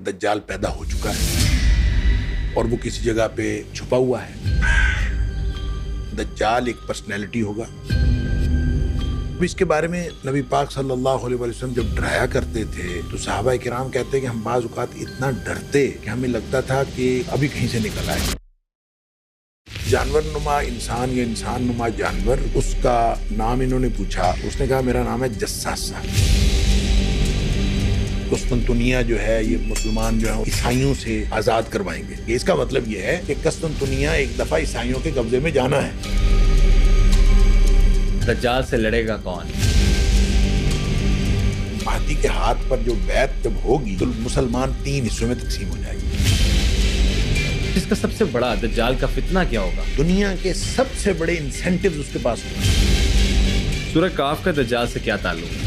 دجال پیدا ہو چکا ہے اور وہ کسی جگہ پہ چھپا ہوا ہے. دجال ایک پرسنالٹی ہوگا. اس کے بارے میں نبی پاک صلی اللہ علیہ وسلم جب ڈرایا کرتے تھے تو صحابہ کرام کہتے کہ ہم بعض اوقات اتنا ڈرتے کہ ہمیں لگتا تھا کہ ابھی کہیں سے نکل آئے. جانور نما انسان یا انسان نما جانور، اس کا نام انہوں نے پوچھا. اس نے کہا میرا نام ہے جساسہ. قسطنطنیہ جو ہے یہ مسلمان جو ہے عیسائیوں سے آزاد کروائیں گے. اس کا مطلب یہ ہے کہ قسطنطنیہ ایک دفعہ عیسائیوں کے قبضے میں جانا ہے. دجال سے لڑے گا کون؟ مہدی کے ہاتھ پر جو بیعت جب ہوگی تو مسلمان 3 حصوں میں تقسیم ہو جائے گی. اس کا سب سے بڑا دجال کا فتنہ کیا ہوگا؟ دنیا کے سب سے بڑے انسینٹیوز اس کے پاس ہوں گے. سورہ کاف کا دجال سے کیا تعلق ہے؟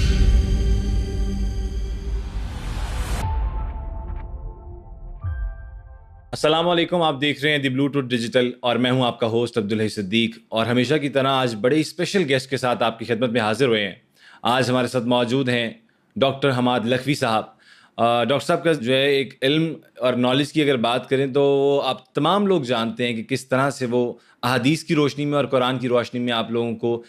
السلام علیکم، آپ دیکھ رہے ہیں دی بلو ٹوتھ ڈیجیٹل اور میں ہوں آپ کا ہوسٹ عبدالحی صدیق. اور ہمیشہ کی طرح آج بڑے اسپیشل گیسٹ کے ساتھ آپ کی خدمت میں حاضر ہوئے ہیں. آج ہمارے ساتھ موجود ہیں ڈاکٹر حماد لکھوی صاحب. ڈاکٹر صاحب کا جو ہے ایک علم اور نالج کی اگر بات کریں تو آپ تمام لوگ جانتے ہیں کہ کس طرح سے وہ احادیث کی روشنی میں اور قرآن کی روشنی میں آپ لوگوں کو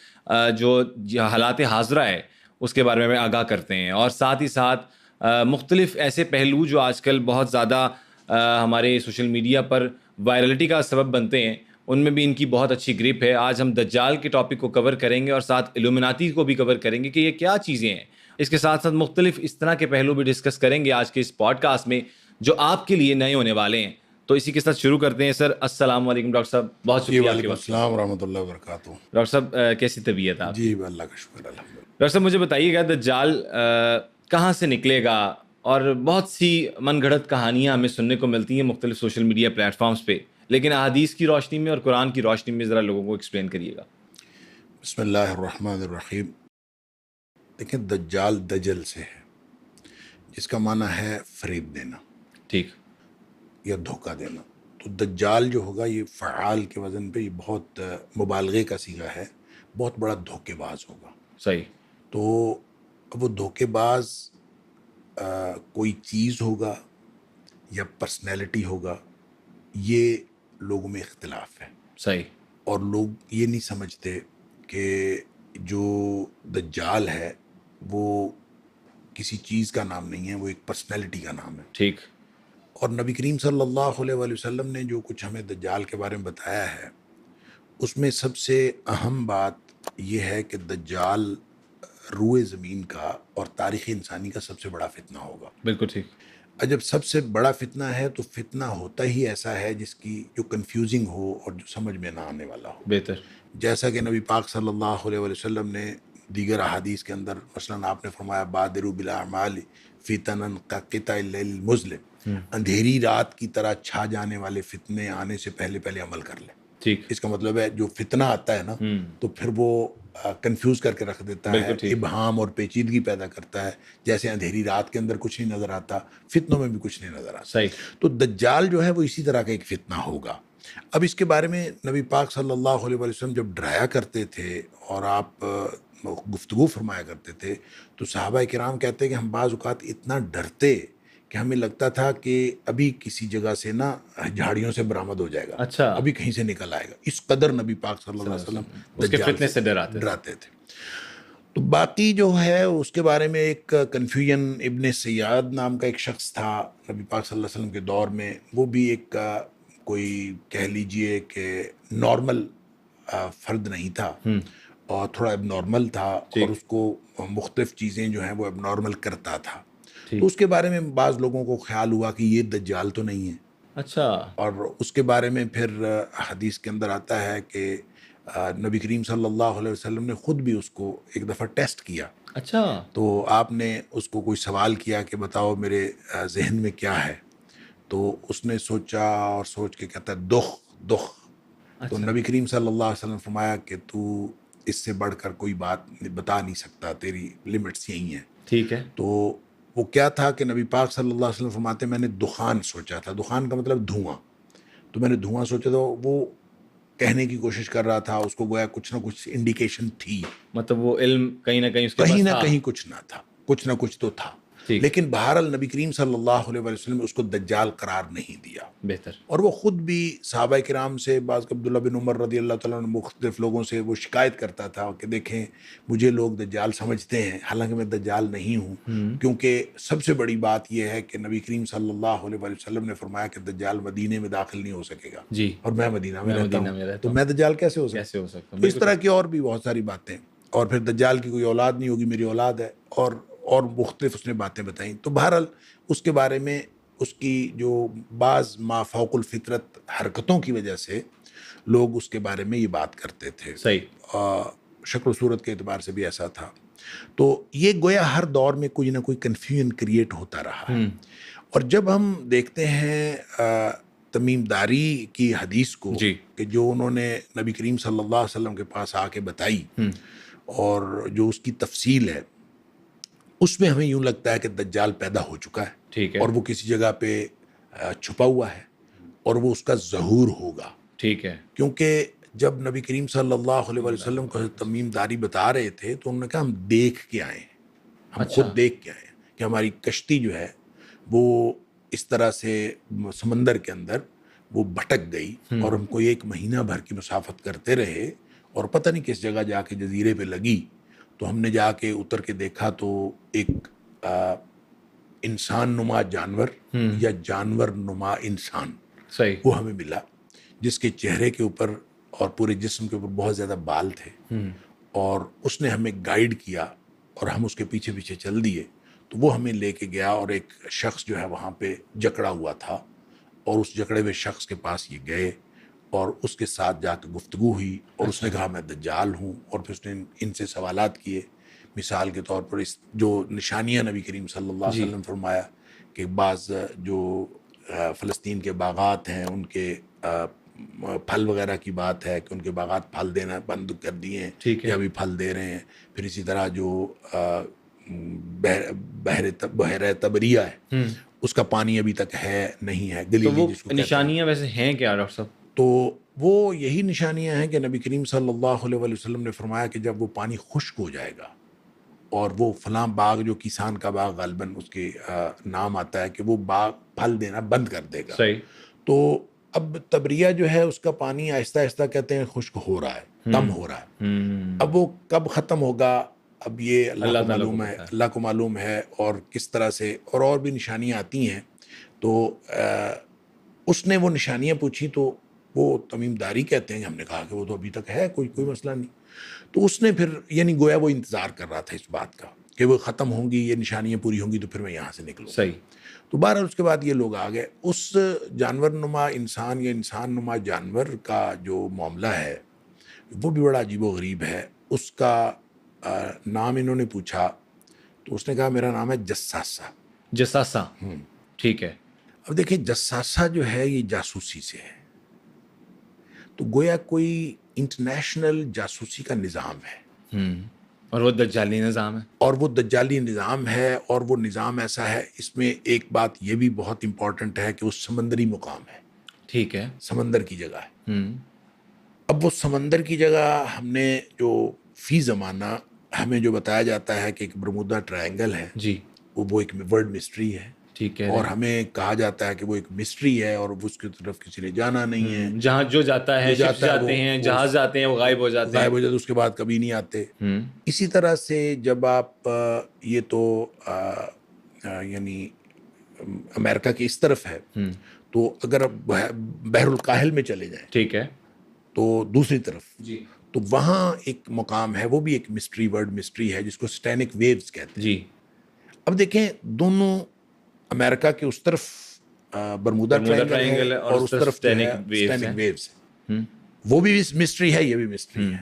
جو حالات حاضرہ ہے اس کے بارے میں آگاہ کرتے ہیں. اور ساتھ ہی ساتھ مختلف ایسے پہلو جو آج کل بہت زیادہ ہمارے سوشل میڈیا پر وائرلٹی کا سبب بنتے ہیں ان میں بھی ان کی بہت اچھی گرپ ہے. آج ہم دجال کے ٹاپک کو کور کریں گے اور ساتھ الومناتی کو بھی کور کریں گے کہ یہ کیا چیزیں ہیں. اس کے ساتھ ساتھ مختلف اس طرح کے پہلو بھی ڈسکس کریں گے آج کے اس پوڈ کاسٹ میں جو آپ کے لیے نئے ہونے والے ہیں. تو اسی کے ساتھ شروع کرتے ہیں. سر السلام علیکم ڈاکٹر صاحب، بہت شکریہ. وعلیکم السلام ورحمۃ اللہ وبرکاتہ. ڈاکٹر صاحب کیسی طبیعت آپ؟ جی اللہ کا شکر الحمدللہ. ڈاکٹر صاحب مجھے بتائیے گا دجال کہاں سے نکلے گا؟ اور بہت سی من گھڑت کہانیاں ہمیں سننے کو ملتی ہیں مختلف سوشل میڈیا پلیٹ فارمز پہ، لیکن احادیث کی روشنی میں اور قرآن کی روشنی میں ذرا لوگوں کو ایکسپلین کریے گا. بسم اللہ الرحمن الرحیم. دیکھیں دجال دجل سے ہے جس کا معنی ہے فریب دینا، ٹھیک، یا دھوکہ دینا. تو دجال جو ہوگا یہ فعال کے وزن پہ یہ بہت مبالغے کا صیغہ ہے، بہت بڑا دھوکے باز ہوگا. صحیح. تو وہ دھوکے باز کوئی چیز ہوگا یا پرسنالٹی ہوگا، یہ لوگوں میں اختلاف ہے. صحیح. اور لوگ یہ نہیں سمجھتے کہ جو دجال ہے وہ کسی چیز کا نام نہیں ہے، وہ ایک پرسنالٹی کا نام ہے. ٹھیک. اور نبی کریم صلی اللہ علیہ وآلہ وسلم نے جو کچھ ہمیں دجال کے بارے میں بتایا ہے اس میں سب سے اہم بات یہ ہے کہ دجال روئے زمین کا اور تاریخ انسانی کا سب سے بڑا فتنہ ہوگا. بالکل ٹھیک. جب سب سے بڑا فتنہ ہے تو فتنہ ہوتا ہی ایسا ہے جس کی جو کنفیوزنگ ہو اور جو سمجھ میں نہ آنے والا ہو. بہتر. جیسا کہ نبی پاک صلی اللہ علیہ وآلہ وسلم نے دیگر احادیث کے اندر مثلاً آپ نے فرمایا بادروا بالاعمال فتنا کقطع اللیل المظلم، اندھیری رات کی طرح چھا جانے والے فتنے آنے سے پہلے پہلے عمل کر لیں. ٹھیک. اس کا مطلب ہے جو فتنہ آتا ہے نا تو پھر وہ کنفیوز کر کے رکھ دیتا ہے، ابہام اور پیچیدگی پیدا کرتا ہے. جیسے اندھیری رات کے اندر کچھ نہیں نظر آتا، فتنوں میں بھی کچھ نہیں نظر آتا. صحیح. تو دجال جو ہے وہ اسی طرح کا ایک فتنہ ہوگا. اب اس کے بارے میں نبی پاک صلی اللہ علیہ وسلم جب ڈرایا کرتے تھے اور آپ گفتگو فرمایا کرتے تھے تو صحابہ کرام کہتے کہ ہم بعض اوقات اتنا ڈرتے کہ ہمیں لگتا تھا کہ ابھی کسی جگہ سے نا جھاڑیوں سے برآمد ہو جائے گا، اچھا، ابھی کہیں سے نکل آئے گا. اس قدر نبی پاک صلی اللہ علیہ وسلم اس کے فتنے سے ڈراتے تھے. تو باقی جو ہے اس کے بارے میں ایک کنفیوژن، ابن سیاد نام کا ایک شخص تھا نبی پاک صلی اللہ علیہ وسلم کے دور میں، وہ بھی ایک کوئی کہہ لیجئے کہ نارمل فرد نہیں تھا اور تھوڑا اب نارمل تھا اور اس کو مختلف چیزیں جو ہیں وہ اب نارمل کرتا تھا. تو اس کے بارے میں بعض لوگوں کو خیال ہوا کہ یہ دجال تو نہیں ہے. اچھا. اور اس کے بارے میں پھر حدیث کے اندر آتا ہے کہ نبی کریم صلی اللہ علیہ وسلم نے خود بھی اس کو ایک دفعہ ٹیسٹ کیا. اچھا. تو آپ نے اس کو کوئی سوال کیا کہ بتاؤ میرے ذہن میں کیا ہے، تو اس نے سوچا اور سوچ کے کہتا ہے دخ. تو نبی کریم صلی اللہ علیہ وسلم فرمایا کہ تو اس سے بڑھ کر کوئی بات بتا نہیں سکتا، تیری لمٹس یہی ہیں. ٹھیک ہے. تو وہ کیا تھا کہ نبی پاک صلی اللہ علیہ وسلم فرماتے میں نے دخان سوچا تھا. دخان کا مطلب دھواں. تو میں نے دھواں سوچا تھا. وہ کہنے کی کوشش کر رہا تھا، اس کو گویا کچھ نہ کچھ انڈیکیشن تھی، مطلب وہ علم کہیں نہ کہیں اس کے کہیں نہ کہیں کچھ نہ تھا، کچھ نہ کچھ تو تھا. ٹھیک، لیکن بہرحال نبی کریم صلی اللہ علیہ وسلم نے اس کو دجال قرار نہیں دیا، بہتر، اور وہ خود بھی صحابہ کرام سے، بعض عبداللہ بن عمر رضی اللہ تعالیٰ عنہ، مختلف لوگوں سے وہ شکایت کرتا تھا کہ دیکھیں مجھے لوگ دجال سمجھتے ہیں، حالانکہ میں دجال نہیں ہوں، کیونکہ سب سے بڑی بات یہ ہے کہ نبی کریم صلی اللہ علیہ وسلم نے فرمایا کہ دجال مدینے میں داخل نہیں ہو سکے گا، جی، اور میں مدینہ میں میں رہتا مدینہ میں ہوں، رہتا تو ہوں، میں دجال کیسے ہو سکتا کیسے ہو سکتا ہوں، تو اس بالکل طرح کی اور بھی بہت ساری باتیں، اور پھر دجال کی کوئی اولاد نہیں ہوگی، میری اولاد ہے، اور مختلف اس نے باتیں بتائیں. تو بہرحال اس کے بارے میں اس کی جو بعض ما فوق الفطرت حرکتوں کی وجہ سے لوگ اس کے بارے میں یہ بات کرتے تھے، صحیح، شکل و صورت کے اعتبار سے بھی ایسا تھا. تو یہ گویا ہر دور میں کوئی نہ کوئی کنفیوژن کریٹ ہوتا رہا ہے. اور جب ہم دیکھتے ہیں تمیم داری کی حدیث کو، جی، کہ جو انہوں نے نبی کریم صلی اللہ علیہ وسلم کے پاس آ کے بتائی، اور جو اس کی تفصیل ہے، اس میں ہمیں یوں لگتا ہے کہ دجال پیدا ہو چکا ہے، ٹھیک ہے، اور وہ کسی جگہ پہ چھپا ہوا ہے، اور وہ اس کا ظہور ہوگا. ٹھیک ہے، کیونکہ جب نبی کریم صلی اللہ علیہ وسلم کو تمیم داری بتا رہے تھے تو انہوں نے کہا ہم دیکھ کے آئے ہیں، ہم اچھا، خود دیکھ کے آئے ہیں کہ ہماری کشتی جو ہے وہ اس طرح سے سمندر کے اندر وہ بھٹک گئی، اور ہم کو ایک مہینہ بھر کی مسافت کرتے رہے، اور پتہ نہیں کس جگہ جا کے جزیرے پہ لگی، تو ہم نے جا کے اتر کے دیکھا تو ایک انسان نما جانور یا جانور نما انسان صحیح، وہ ہمیں ملا، جس کے چہرے کے اوپر اور پورے جسم کے اوپر بہت زیادہ بال تھے، اور اس نے ہمیں گائیڈ کیا، اور ہم اس کے پیچھے پیچھے چل دیے. تو وہ ہمیں لے کے گیا، اور ایک شخص جو ہے وہاں پہ جکڑا ہوا تھا، اور اس جکڑے ہوئے شخص کے پاس یہ گئے، اور اس کے ساتھ جا کے گفتگو ہوئی، اور اس نے کہا میں دجال ہوں، اور پھر اس نے ان سے سوالات کیے. مثال کے طور پر اس جو نشانیاں نبی کریم صلی اللہ علیہ جی، وسلم فرمایا کہ بعض جو فلسطین کے باغات ہیں ان کے پھل وغیرہ کی بات ہے کہ ان کے باغات پھل دینا بند کر دیے ہیں ٹھیک ہے، یا ابھی پھل دے رہے ہیں. پھر اسی طرح جو بحیرہ تبریہ ہے اس کا پانی ابھی تک ہے نہیں ہے، تو گلیلی وہ جس کو کہتے ہیں. نشانیاں ویسے ہیں کیا ڈاکٹر صاحب؟ تو وہ یہی نشانیاں ہیں کہ نبی کریم صلی اللہ علیہ وسلم نے فرمایا کہ جب وہ پانی خشک ہو جائے گا، اور وہ فلاں باغ جو کسان کا باغ غالباً اس کے نام آتا ہے، کہ وہ باغ پھل دینا بند کر دے گا. صحیح، تو اب تبریہ جو ہے اس کا پانی آہستہ آہستہ کہتے ہیں خشک ہو رہا ہے، کم ہو رہا ہے. اب وہ کب ختم ہوگا اب یہ اللہ کو تعالیٰ کو معلوم ہے، پتہ ہے، اللہ کو معلوم ہے، اور کس طرح سے، اور بھی نشانیاں آتی ہیں. تو اس نے وہ نشانیاں پوچھی، تو وہ تمیم داری کہتے ہیں، ہم نے کہا کہ وہ تو ابھی تک ہے، کوئی مسئلہ نہیں. تو اس نے پھر یعنی گویا وہ انتظار کر رہا تھا اس بات کا کہ وہ ختم ہوں گی، یہ نشانیاں پوری ہوں گی، تو پھر میں یہاں سے نکلوں. صحیح، تو بہرحال اس کے بعد یہ لوگ آ گئے. اس جانور نما انسان یا انسان نما جانور کا جو معاملہ ہے وہ بھی بڑا عجیب و غریب ہے. اس کا نام انہوں نے پوچھا، تو اس نے کہا میرا نام ہے جساسہ. جساسہ، ٹھیک ہے، اب دیکھیں جساسہ جو ہے یہ جاسوسی سے ہے، تو گویا کوئی انٹرنیشنل جاسوسی کا نظام ہے، اور وہ دجالی نظام ہے، اور وہ دجالی نظام ہے، اور وہ نظام ایسا ہے، اس میں ایک بات یہ بھی بہت امپورٹنٹ ہے کہ وہ سمندری مقام ہے، ٹھیک ہے، سمندر کی جگہ ہے. اب وہ سمندر کی جگہ ہم نے جو فی زمانہ ہمیں جو بتایا جاتا ہے کہ ایک برمودا ٹرائنگل ہے، جی، وہ ایک ورڈ مسٹری ہے، ٹھیک ہے، اور ہمیں کہا جاتا ہے کہ وہ ایک مسٹری ہے، اور اس کی طرف کسی نے جانا نہیں ہے. جہاں جو جاتا ہے، جو شپس جاتا ہے جاتے ہیں، وہ جہاز جاتے ہیں، وہ غائب ہو جاتے ہیں. غائب ہو جاتے، اس کے بعد کبھی نہیں آتے. اسی طرح سے جب آپ یہ تو یعنی امریکہ کی اس طرف ہے، تو اگر آپ بحر الکاہل میں چلے جائیں ٹھیک ہے، تو دوسری طرف، جی، تو وہاں ایک مقام ہے، وہ بھی ایک مسٹری، ورڈ مسٹری ہے، جس کو سٹینک ویوز کہتے ہیں. جی، اب دیکھیں دونوں امریکہ کے اس طرف برمودا ٹرائنگل ہے، ٹرائنگل ہے اور اس طرف جو ہے ویوز سٹینک ہیں. ویوز ہے. وہ بھی مسٹری ہے، یہ بھی مسٹری ہے.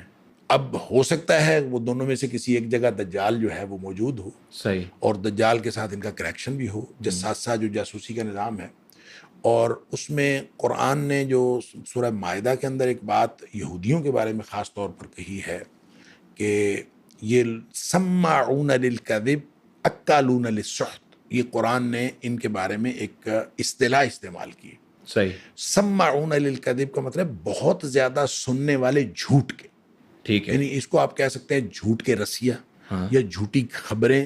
اب ہو سکتا ہے وہ دونوں میں سے کسی ایک جگہ دجال جو ہے وہ موجود ہو، صحیح، اور دجال کے ساتھ ان کا کریکشن بھی ہو. جساسہ جو جاسوسی کا نظام ہے، اور اس میں قرآن نے جو سورہ مائدہ کے اندر ایک بات یہودیوں کے بارے میں خاص طور پر کہی ہے کہ یہ سماعون للکذب اکالون للسحت، یہ قرآن نے ان کے بارے میں ایک اصطلاح استعمال کی. صحیح، سماعون للکذب کا مطلب بہت زیادہ سننے والے جھوٹ کے، ٹھیک ہے، یعنی اس کو آپ کہہ سکتے ہیں جھوٹ کے رسیا یا جھوٹی خبریں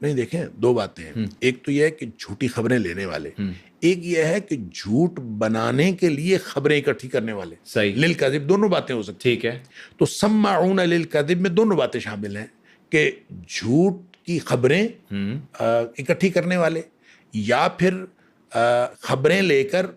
نہیں، دیکھیں دو باتیں ہیں. ایک تو یہ ہے کہ جھوٹی خبریں لینے والے، ایک یہ ہے کہ جھوٹ بنانے کے لیے خبریں اکٹھی کرنے والے. صحیح، للکذب دونوں باتیں ہو سکتی ٹھیک ہے. تو سماعون للکذب میں دونوں باتیں شامل ہیں کہ جھوٹ کی خبریں اکٹھی کرنے والے یا پھر خبریں لے کر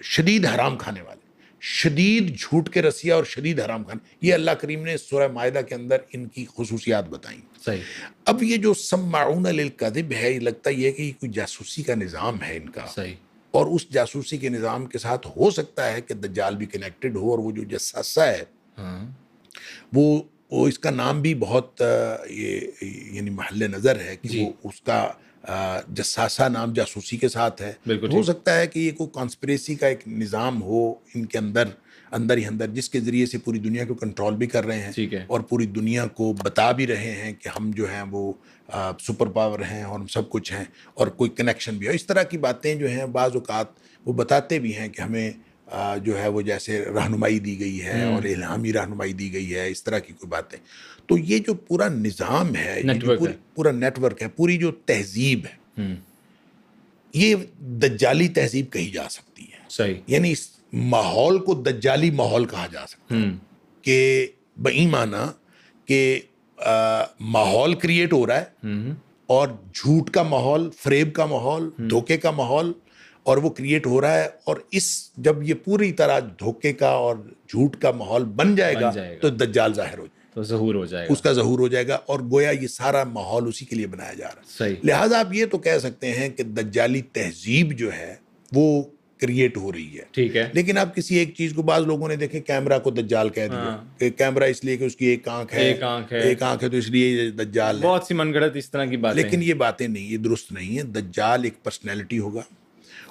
شدید حرام کھانے والے، شدید جھوٹ کے رسیا اور شدید حرام کھانے. یہ اللہ کریم نے سورہ مائدہ کے اندر ان کی خصوصیات بتائیں. صحیح. اب یہ جو سماعون للکذب ہے، یہ لگتا یہ ہے کہ یہ کوئی جاسوسی کا نظام ہے ان کا، صحیح. اور اس جاسوسی کے نظام کے ساتھ ہو سکتا ہے کہ دجال بھی کنیکٹڈ ہو. اور وہ جو جساسہ ہے وہ اس کا نام بھی بہت یہ یعنی محل نظر ہے کہ وہ اس کا جساسہ نام جاسوسی کے ساتھ ہے. ہو سکتا ہے کہ یہ کوئی کانسپریسی کا ایک نظام ہو ان کے اندر ہی اندر، جس کے ذریعے سے پوری دنیا کو کنٹرول بھی کر رہے ہیں اور پوری دنیا کو بتا بھی رہے ہیں کہ ہم جو ہیں وہ سپر پاور ہیں اور ہم سب کچھ ہیں، اور کوئی کنیکشن بھی ہے. اس طرح کی باتیں جو ہیں بعض اوقات وہ بتاتے بھی ہیں کہ ہمیں جو ہے وہ جیسے رہنمائی دی گئی ہے اور الہامی رہنمائی دی گئی ہے، اس طرح کی کوئی باتیں. تو یہ جو پورا نظام ہے، پورا نیٹ ورک ہے، پوری جو تہذیب ہے، یہ دجالی تہذیب کہی جا سکتی ہے. صحیح. یعنی اس ماحول کو دجالی ماحول کہا جا سکتا ہے کہ بایمانہ کہ ماحول کریٹ ہو رہا ہے اور جھوٹ کا ماحول، فریب کا ماحول، دھوکے کا ماحول، اور وہ کریٹ ہو رہا ہے. اور جب یہ پوری طرح دھوکے کا اور جھوٹ کا ماحول بن جائے گا تو دجال ظاہر ہو جائے گا، تو ظہور ہو جائے گا، اس کا ظہور ہو جائے گا. اور گویا یہ سارا ماحول اسی کے لیے بنایا جا رہا ہے. صحیح. لہٰذا آپ یہ تو کہہ سکتے ہیں کہ دجالی تہذیب جو ہے وہ کریٹ ہو رہی ہے. ٹھیک ہے. لیکن آپ کسی ایک چیز کو، بعض لوگوں نے دیکھے کیمرہ کو دجال کہہ دیا کہ کیمرہ اس لیے کہ اس کی ایک آنکھ ہے تو اس لیے یہ دجال ہے. بہت سی من گھڑت اس طرح کی باتیں. لیکن یہ باتیں نہیں، یہ درست نہیں ہے. دجال ایک پرسنالٹی ہوگا،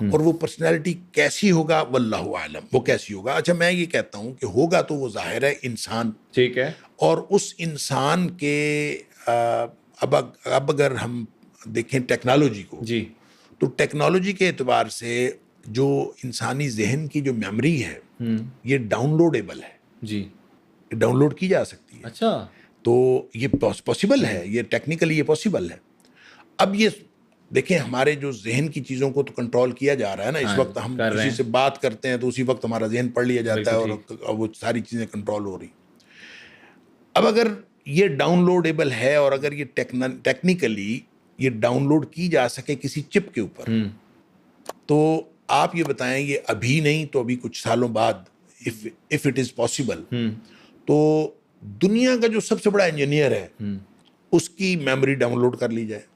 اور وہ پرسنالٹی کیسی ہوگا واللہ عالم، وہ کیسی ہوگا. اچھا میں یہ کہتا ہوں کہ ہوگا تو وہ ظاہر ہے انسان. ٹھیک ہے. اور اس انسان کے اب اگر ہم دیکھیں ٹیکنالوجی کو، جی، تو ٹیکنالوجی کے اعتبار سے جو انسانی ذہن کی جو میموری ہے یہ ڈاؤن لوڈیبل ہے. جی، ڈاؤن لوڈ کی جا سکتی ہے. اچھا. تو یہ پاسبل ہے، یہ ٹیکنیکلی یہ پاسبل ہے. اب یہ دیکھیں ہمارے جو ذہن کی چیزوں کو تو کنٹرول کیا جا رہا ہے نا. اس وقت ہم کسی سے بات کرتے ہیں تو اسی وقت ہمارا ذہن پڑھ لیا جاتا ہے اور وہ ساری چیزیں کنٹرول ہو رہی. اب اگر یہ ڈاؤن لوڈیبل ہے اور اگر یہ ٹیکنیکلی یہ ڈاؤن لوڈ کی جا سکے کسی چپ کے اوپر، تو آپ یہ بتائیں یہ ابھی نہیں تو ابھی کچھ سالوں بعد if it is possible تو دنیا کا جو سب سے بڑا انجینئر ہے اس کی میموری ڈاؤن لوڈ کر لی جائے.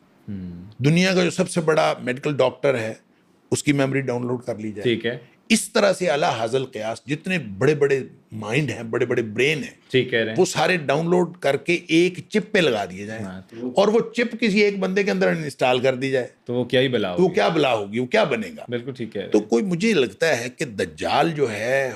دنیا کا جو سب سے بڑا میڈیکل ڈاکٹر ہے اس کی میموری ڈاؤن لوڈ کر لی جائے. ٹھیک ہے. اس طرح سے اعلیٰ حاصل قیاس جتنے بڑے بڑے مائنڈ ہیں، بڑے بڑے برین ہیں، ٹھیک کہہ رہے ہیں، وہ سارے ڈاؤن لوڈ کر کے ایک چپ پہ لگا دیے جائیں اور وہ چپ کسی ایک بندے کے اندر انسٹال کر دی جائے تو وہ کیا ہی بلا ہوگی، وہ کیا بلا ہوگی، وہ کیا بنے گا. بالکل ٹھیک کہہ رہے ہیں. تو کوئی مجھے لگتا ہے کہ دجال جو ہے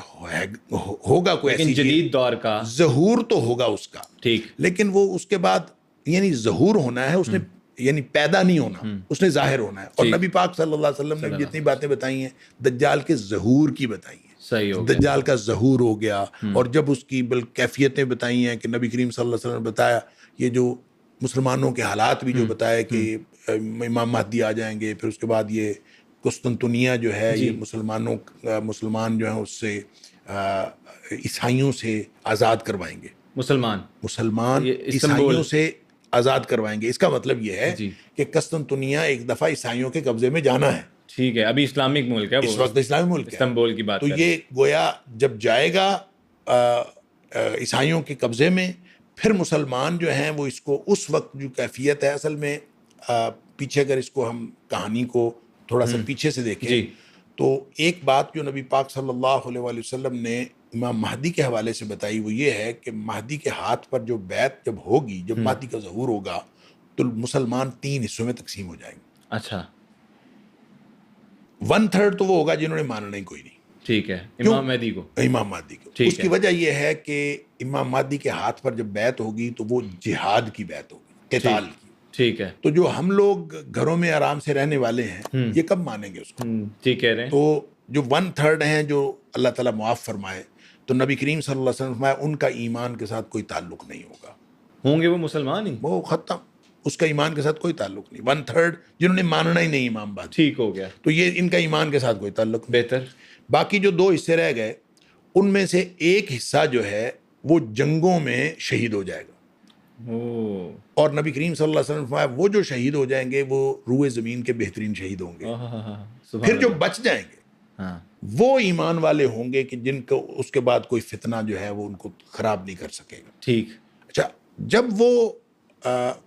ہوگا کوئی ایسی جدید دور کا ظہور تو ہوگا اس کا، ٹھیک، لیکن وہ اس کے بعد یعنی ظہور ہونا ہے، اس نے یعنی پیدا نہیں ہونا، اس نے ظاہر ہونا ہے. اور نبی پاک صلی اللہ علیہ وسلم نے جتنی باتیں بتائی ہیں دجال کے ظہور کی بتائی ہیں. صحیح ہو گیا. دجال کا ظہور ہو گیا. اور جب اس کی کیفیتیں بتائی ہیں کہ نبی کریم صلی اللہ علیہ وسلم نے بتایا، یہ جو مسلمانوں کے حالات بھی جو بتایا کہ امام مہدی آ جائیں گے، پھر اس کے بعد یہ قسطنطنیہ جو ہے یہ مسلمان جو ہیں اس سے عیسائیوں سے آزاد کروائیں گے. مسلمان عیسائیوں سے آزاد کروائیں گے. اس کا مطلب یہ ہے کہ قسطنطنیہ ایک دفعہ عیسائیوں کے قبضے میں جانا ہے. ٹھیک ہے. ابھی اسلامک ملک ہے، اس وقت اسلامی ملک ہے، استنبول کی بات. تو یہ گویا جب جائے گا عیسائیوں کے قبضے میں، پھر مسلمان جو ہیں وہ اس کو اس وقت جو کیفیت ہے، اصل میں پیچھے اگر اس کو ہم کہانی کو تھوڑا سا پیچھے سے دیکھیں تو ایک بات جو نبی پاک صلی اللہ علیہ وآلہ وسلم نے امام مہدی کے حوالے سے بتائی وہ یہ ہے کہ مہدی کے ہاتھ پر جو بیعت جب ہوگی، جب مہدی کا ظہور ہوگا تو مسلمان 3 حصوں میں تقسیم ہو جائیں گے. اچھا. 1/3 تو وہ ہوگا جنہوں نے ماننا ہی کوئی نہیں. ٹھیک ہے. امام مہدی کو. اس کی وجہ یہ ہے کہ امام مہدی کے ہاتھ پر جب بیعت ہوگی تو وہ جہاد کی بیعت ہوگی، قتال کی. ٹھیک ہے. تو جو ہم لوگ گھروں میں آرام سے رہنے والے ہیں یہ کب مانیں گے اس کو؟ ٹھیک کہہ رہے ہیں. تو جو 1/3 ہیں جو اللہ تعالیٰ معاف فرمائے، تو نبی کریم صلی اللہ علیہ وسلم فرمایا ان کا ایمان کے ساتھ کوئی تعلق نہیں ہوگا، ہوں گے وہ مسلمان ہی؟ وہ ختم، اس کا ایمان کے ساتھ کوئی تعلق نہیں. 1/3 جنہوں نے ماننا ہی نہیں امام بعد، ٹھیک ہو گیا، تو یہ ان کا ایمان کے ساتھ کوئی تعلق نہیں. بہتر. باقی جو 2 حصے رہ گئے ان میں سے ایک حصہ جو ہے وہ جنگوں میں شہید ہو جائے گا، اوہ، اور نبی کریم صلی اللہ علیہ وسلم نے فرمایا وہ جو شہید ہو جائیں گے وہ روئے زمین کے بہترین شہید ہوں گے. سبحان پھر جو اللہ. بچ جائیں گے ہاں، وہ ایمان والے ہوں گے کہ جن کو اس کے بعد کوئی فتنہ جو ہے وہ ان کو خراب نہیں کر سکے گا. ٹھیک. اچھا، جب وہ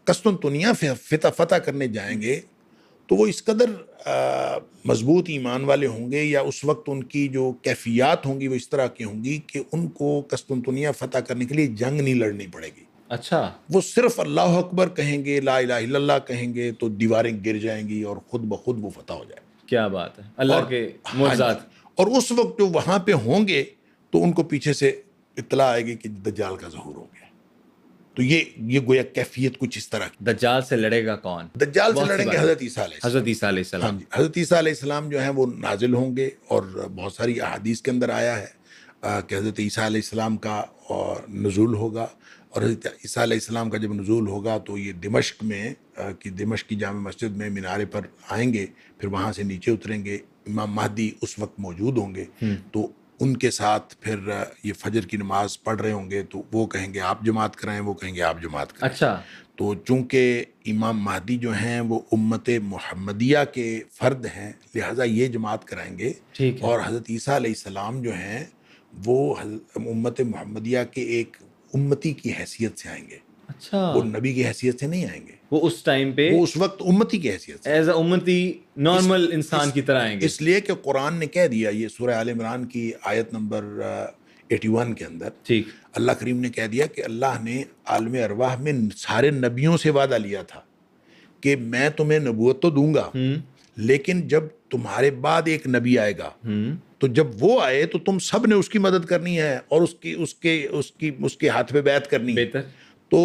قسطنطنیہ فتح کرنے جائیں گے تو وہ اس قدر مضبوط ایمان والے ہوں گے، یا اس وقت ان کی جو کیفیات ہوں گی وہ اس طرح کی ہوں گی کہ ان کو قسطنطنیہ فتح کرنے کے لیے جنگ نہیں لڑنی پڑے گی. اچھا، وہ صرف اللہ اکبر کہیں گے، لا الہ الا اللہ کہیں گے تو دیواریں گر جائیں گی اور خود بخود وہ فتح ہو جائے گا. کیا بات ہے، اللہ کے معجزات. ہاں جی. اور اس وقت جو وہاں پہ ہوں گے تو ان کو پیچھے سے اطلاع آئے گی کہ دجال کا ظہور ہو گیا. تو یہ گویا کیفیت کچھ اس طرح کی. دجال سے لڑے گا کون؟ دجال سے بہت سی لڑیں گے بات. حضرت عیسیٰ علیہ السلام. حضرت عیسیٰ علیہ ہاں السلام. جی، حضرت عیسیٰ علیہ السلام جو ہیں وہ نازل ہوں گے، اور بہت ساری احادیث کے اندر آیا ہے کہ حضرت عیسیٰ علیہ السلام کا نزول ہوگا، اور حضرت عیسیٰ علیہ السلام کا جب نزول ہوگا تو یہ دمشق میں دمشق کی جامع مسجد میں مینارے پر آئیں گے، پھر وہاں سے نیچے اتریں گے. امام مہدی اس وقت موجود ہوں گے، تو ان کے ساتھ پھر یہ فجر کی نماز پڑھ رہے ہوں گے، تو وہ کہیں گے آپ جماعت کرائیں، وہ کہیں گے آپ جماعت کرائیں. اچھا، تو چونکہ امام مہدی جو ہیں وہ امت محمدیہ کے فرد ہیں، لہٰذا یہ جماعت کرائیں گے. ٹھیک ہے. اور حضرت عیسیٰ علیہ السلام جو ہیں وہ امت محمدیہ کے ایک امتی کی حیثیت سے آئیں گے، اچھا، وہ نبی کی حیثیت سے نہیں آئیں گے، وہ اس ٹائم پہ وہ اس وقت امتی کی حیثیت سے. ایز اے امتی نارمل انسان کی طرح آئیں گے. اس لیے کہ قرآن نے کہہ دیا، یہ سورہ آل عمران کی آیت نمبر 81 کے اندر ٹھیک. اللہ کریم نے کہہ دیا کہ اللہ نے عالم ارواح میں سارے نبیوں سے وعدہ لیا تھا کہ میں تمہیں نبوت تو دوں گا، لیکن جب تمہارے بعد ایک نبی آئے گا تو جب وہ آئے تو تم سب نے اس کی مدد کرنی ہے اور اس کے ہاتھ پہ بیعت کرنی ہے. بہتر. تو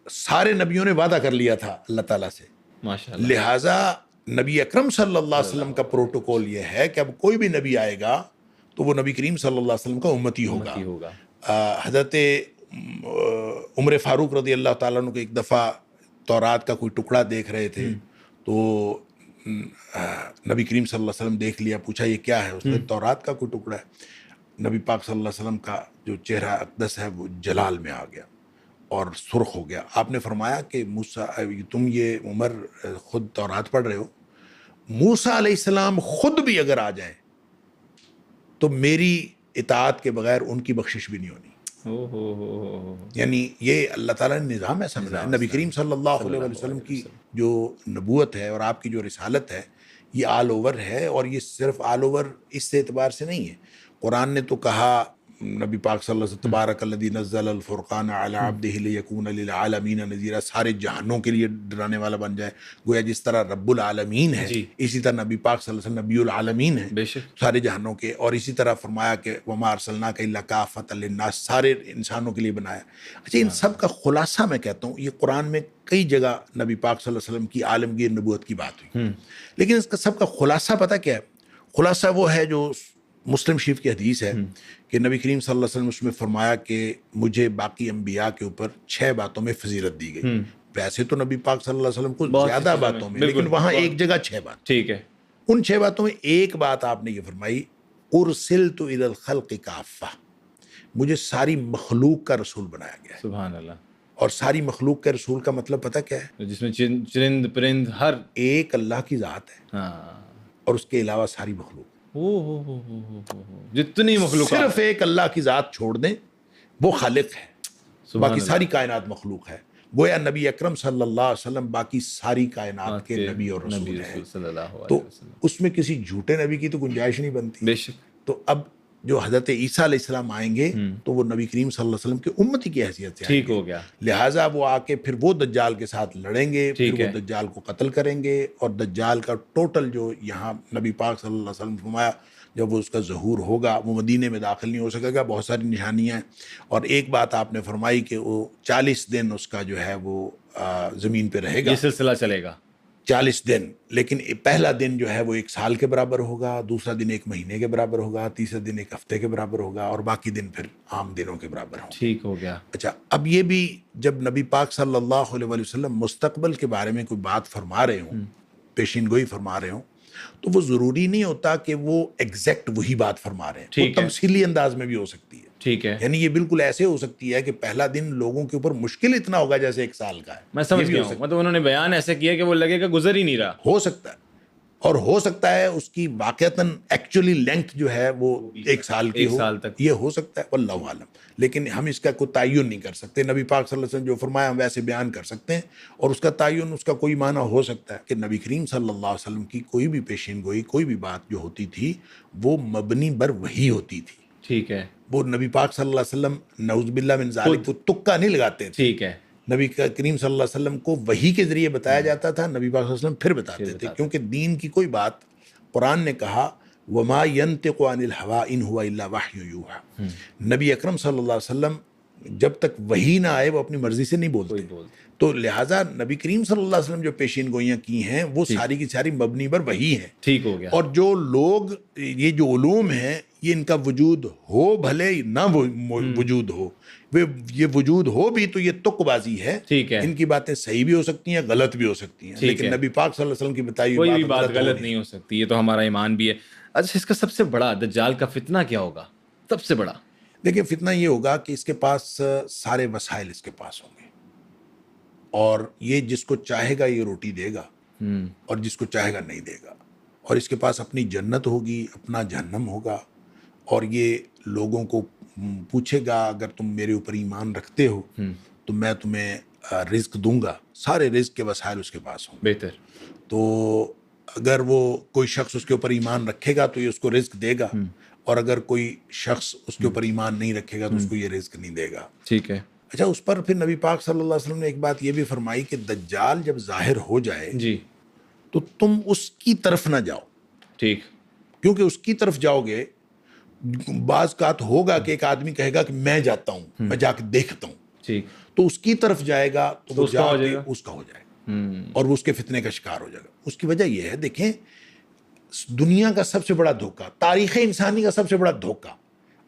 سارے نبیوں نے وعدہ کر لیا تھا اللہ تعالیٰ سے. ماشاء اللہ. لہٰذا نبی اکرم صلی اللہ علیہ وسلم کا پروٹوکول یہ ہے کہ اب کوئی بھی نبی آئے گا تو وہ نبی کریم صلی اللہ علیہ وسلم کا امتی ہوگا. حضرت عمر فاروق رضی اللہ تعالیٰ عنہ کو ایک دفعہ تورات کا کوئی ٹکڑا دیکھ رہے تھے، تو نبی کریم صلی اللہ علیہ وسلم دیکھ لیا، پوچھا یہ کیا ہے؟ اس میں تورات کا کوئی ٹکڑا ہے. نبی پاک صلی اللہ علیہ وسلم کا جو چہرہ اقدس ہے وہ جلال میں آ گیا اور سرخ ہو گیا. آپ نے فرمایا کہ موسیٰ، تم یہ عمر خود تورات پڑھ رہے ہو، موسیٰ علیہ السلام خود بھی اگر آ جائیں تو میری اطاعت کے بغیر ان کی بخشش بھی نہیں ہونی. یعنی یہ اللہ تعالیٰ نے نظام ایسا بنایا. نبی کریم صلی اللہ علیہ وسلم کی جو نبوت ہے اور آپ کی جو رسالت ہے یہ آل اوور ہے، اور یہ صرف آل اوور اس اعتبار سے نہیں ہے. قرآن نے تو کہا نبی پاک صلی اللہ علیہ وسلم تبارک الذی نزل الفرقان علی عبدہ لیکون للعالمین نذیرا، سارے جہانوں کے لیے ڈرانے والا بن جائے. گویا جس طرح رب العالمین ہے اسی طرح نبی پاک صلی اللہ علیہ وسلم نبی العالمین ہے، بے شک سارے جہانوں کے. اور اسی طرح فرمایا کہ وما ارسلناک الا کافۃ للناس، سارے انسانوں کے لیے بنایا. اچھا، ان سب کا خلاصہ میں کہتا ہوں، یہ قرآن میں کئی جگہ نبی پاک صلی اللہ علیہ وسلم کی عالمگیر نبوت کی بات ہوئی، لیکن اس کا سب کا خلاصہ پتہ کیا ہے؟ خلاصہ وہ ہے جو مسلم شریف کی حدیث ہے کہ نبی کریم صلی اللہ علیہ وسلم اس میں فرمایا کہ مجھے باقی انبیاء کے اوپر 6 باتوں میں فضیلت دی گئی. ویسے تو نبی پاک صلی اللہ علیہ وسلم کو زیادہ باتوں میں، لیکن وہاں ایک جگہ 6 بات. ٹھیک ہے. ان 6 باتوں میں ایک بات آپ نے یہ فرمائی، ارسلت الی الخلق کافہ، مجھے ساری مخلوق کا رسول بنایا گیا ہے. سبحان اللہ. اور ساری مخلوق کا رسول کا مطلب پتہ کیا ہے؟ جس میں چرند پرند ہر ایک اللہ کی ذات ہے اور اس کے علاوہ ساری مخلوق. جتنی مخلوق صرف ایک اللہ کی ذات چھوڑ دیں، وہ خالق ہے، باقی ساری کائنات مخلوق ہے. گویا نبی اکرم صلی اللہ علیہ وسلم باقی ساری کائنات کے نبی اور رسول ہیں. تو اس میں کسی جھوٹے نبی کی تو گنجائش نہیں بنتی. بے شک. تو اب جو حضرت عیسیٰ علیہ السلام آئیں گے تو وہ نبی کریم صلی اللہ علیہ وسلم کے امتی کی حیثیت سے آئیں گے. ٹھیک ہو گیا. لہٰذا وہ آ کے پھر وہ دجال کے ساتھ لڑیں گے، پھر وہ دجال کو قتل کریں گے. اور دجال کا ٹوٹل جو یہاں نبی پاک صلی اللہ علیہ وسلم فرمایا جب وہ اس کا ظہور ہوگا وہ مدینے میں داخل نہیں ہو سکے گا. بہت ساری نشانیاں ہیں. اور ایک بات آپ نے فرمائی کہ وہ 40 دن اس کا جو ہے وہ زمین پہ رہے گا، یہ سلسلہ چلے گا. 40 دن، لیکن پہلا دن جو ہے وہ 1 سال کے برابر ہوگا، دوسرا دن 1 مہینے کے برابر ہوگا، تیسرا دن 1 ہفتے کے برابر ہوگا، اور باقی دن پھر عام دنوں کے برابر ہوں گے۔ ٹھیک ہو گیا۔ اچھا، اب یہ بھی جب نبی پاک صلی اللہ علیہ وسلم مستقبل کے بارے میں کوئی بات فرما رہے ہوں، پیشین گوئی فرما رہے ہوں، تو وہ ضروری نہیں ہوتا کہ وہ ایگزیکٹ وہی بات فرما رہے ہیں، وہ ٹھیک ہے، تمثیلی انداز میں بھی ہو سکتی ہے۔ ٹھیک ہے، یعنی یہ بالکل ایسے ہو سکتی ہے کہ پہلا دن لوگوں کے اوپر مشکل اتنا ہوگا جیسے 1 سال کا ہے، میں یہ سمجھ بھی گیا ہو ہوں، سکتا مطلب انہوں نے بیان ایسے کیا کہ وہ لگے کہ گزر ہی نہیں رہا۔ ہو سکتا ہے، اور ہو سکتا ہے اس کی واقعتاً ایکچولی لینتھ جو ہے وہ 1 سال کی 1 ہو، سال تک۔ یہ ہو سکتا ہے، واللہ عالم، لیکن ہم اس کا کوئی تعین نہیں کر سکتے۔ نبی پاک صلی اللہ علیہ وسلم جو فرمایا ہم ویسے بیان کر سکتے ہیں، اور اس کا تعین، اس کا کوئی معنی ہو سکتا ہے کہ نبی کریم صلی اللہ علیہ وسلم کی کوئی بھی پیشین گوئی، کوئی بھی بات جو ہوتی تھی وہ مبنی بر وحی ہوتی تھی۔ ٹھیک ہے، وہ نبی پاک صلی اللہ علیہ وسلم نعوذ باللہ من ذالک کو تکا نہیں لگاتے تھے، ٹھیک ہے، نبی کریم صلی اللہ علیہ وسلم کو وحی کے ذریعے بتایا جاتا تھا، نبی پاک صلی اللہ علیہ وسلم پھر بتاتے تھے، کیونکہ دین کی کوئی بات، قرآن نے کہا وَمَا يَنْتِقُ عَنِ الْهَوَىٰ إِنْ هُوَ إِلَّا وَحْيٌ يُوحَىٰ، نبی اکرم صلی اللہ علیہ وسلم جب تک وحی نہ آئے وہ اپنی مرضی سے نہیں بولتے، تو لہٰذا نبی کریم صلی اللہ علیہ وسلم جو پیشین گوئیاں کی ہیں وہ ساری کی ساری مبنی بر وحی ہیں۔ ٹھیک ہو گیا۔ اور جو لوگ، یہ جو علوم ہیں، یہ ان کا وجود ہو بھلے نہ وجود ہو، یہ وجود ہو بھی تو یہ تک بازی ہے، ٹھیک ہے، ان کی باتیں صحیح بھی ہو سکتی ہیں، غلط بھی ہو سکتی ہیں، لیکن نبی پاک صلی اللہ علیہ وسلم کی بتائی کوئی بھی ہوئی بات غلط نہیں ہو سکتی، یہ تو ہمارا ایمان بھی ہے۔ اچھا، اس کا سب سے بڑا دجال کا فتنہ کیا ہوگا؟ سب سے بڑا؟ دیکھیں، فتنہ یہ ہوگا کہ اس کے پاس سارے وسائل اس کے پاس ہوں گے، اور یہ جس کو چاہے گا یہ روٹی دے گا، اور جس کو چاہے گا نہیں دے گا، اور اس کے پاس اپنی جنت ہوگی، اپنا جہنم ہوگا، اور یہ لوگوں کو پوچھے گا اگر تم میرے اوپر ایمان رکھتے ہو تو میں تمہیں رزق دوں گا، سارے رزق کے وسائل اس کے پاس ہوں۔ بہتر۔ تو اگر وہ کوئی شخص اس کے اوپر ایمان رکھے گا تو یہ اس کو رزق دے گا، اور اگر کوئی شخص اس کے اوپر ایمان نہیں رکھے گا تو اس کو یہ رزق نہیں دے گا۔ ٹھیک ہے اچھا، اس پر پھر نبی پاک صلی اللہ علیہ وسلم نے ایک بات یہ بھی فرمائی کہ دجال جب ظاہر ہو جائے جی، تو تم اس کی طرف نہ جاؤ، ٹھیک، کیونکہ اس کی طرف جاؤ گے بعض اوقات ہوگا کہ ایک آدمی کہے گا کہ میں جاتا ہوں، میں جا کے دیکھتا ہوں، ٹھیک، تو اس کی طرف جائے گا تو وہ اس کا جا ہو کے جائے گا۔ اس کا ہو جائے گا، اور وہ اس کے فتنے کا شکار ہو جائے گا۔ اس کی وجہ یہ ہے، دیکھیں، دنیا کا سب سے بڑا دھوکہ، تاریخ انسانی کا سب سے بڑا دھوکہ،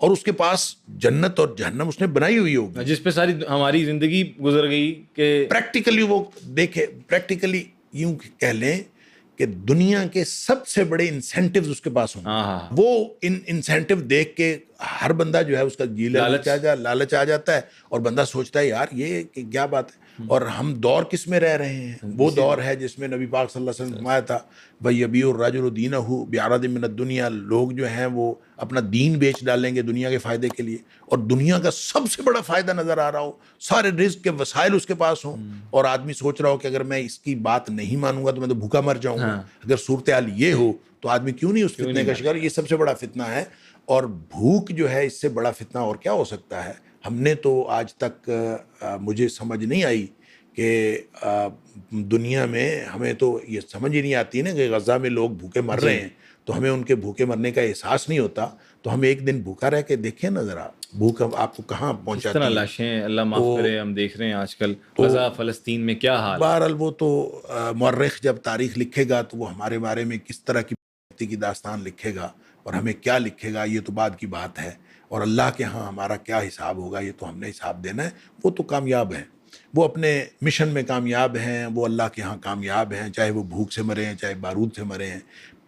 اور اس کے پاس جنت اور جہنم اس نے بنائی ہوئی ہوگی، جس پہ ساری ہماری زندگی گزر گئی کہ پریکٹیکلی وہ دیکھے، پریکٹیکلی یوں کہہ لیں کہ دنیا کے سب سے بڑے انسینٹیوز اس کے پاس ہوں گے۔ وہ انسینٹیو دیکھ کے ہر بندہ جو ہے اس کا جی لالچ آ جاتا ہے، اور بندہ سوچتا ہے یار یہ کیا بات ہے۔ اور ہم دور کس میں رہ رہے ہیں؟ وہ دور ہے جس میں نبی پاک صلی اللہ علیہ وسلم نے فرمایا تھا وَيَبِيعُ الرَّجُلُ دِينَهُ بِعَرَضٍ مِّنَ الدُّنْيَا، لوگ جو ہیں وہ اپنا دین بیچ ڈالیں گے دنیا کے فائدے کے لیے، اور دنیا کا سب سے بڑا فائدہ نظر آ رہا ہو، سارے رزق کے وسائل اس کے پاس ہوں، اور آدمی سوچ رہا ہو کہ اگر میں اس کی بات نہیں مانوں گا تو میں تو بھوکا مر جاؤں گا۔ اگر صورتحال یہ ہو تو آدمی کیوں نہیں اس فتنے کا شکار؟ یہ سب سے بڑا فتنہ ہے، اور بھوک جو ہے اس سے بڑا فتنہ اور کیا ہو سکتا ہے؟ ہم نے تو آج تک مجھے سمجھ نہیں آئی کہ دنیا میں، ہمیں تو یہ سمجھ ہی نہیں آتی نا کہ غزہ میں لوگ بھوکے مر رہے ہیں تو ہمیں ان کے بھوکے مرنے کا احساس نہیں ہوتا، تو ہم ایک دن بھوکا رہ کے دیکھیں نا ذرا، بھوک آپ کو کہاں پہنچاتی ہے۔ لاشیں، اللہ معاف کرے، ہم دیکھ رہے ہیں آج کل غزہ فلسطین میں کیا حال ہے۔ بہرحال وہ تو مورخ جب تاریخ لکھے گا تو وہ ہمارے بارے میں کس طرح کی داستان لکھے گا اور ہمیں کیا لکھے گا یہ تو بعد کی بات ہے، اور اللہ کے ہاں ہمارا کیا حساب ہوگا یہ تو ہم نے حساب دینا ہے۔ وہ تو کامیاب ہیں، وہ اپنے مشن میں کامیاب ہیں، وہ اللہ کے ہاں کامیاب ہیں، چاہے وہ بھوک سے مرے ہیں چاہے بارود سے مرے ہیں۔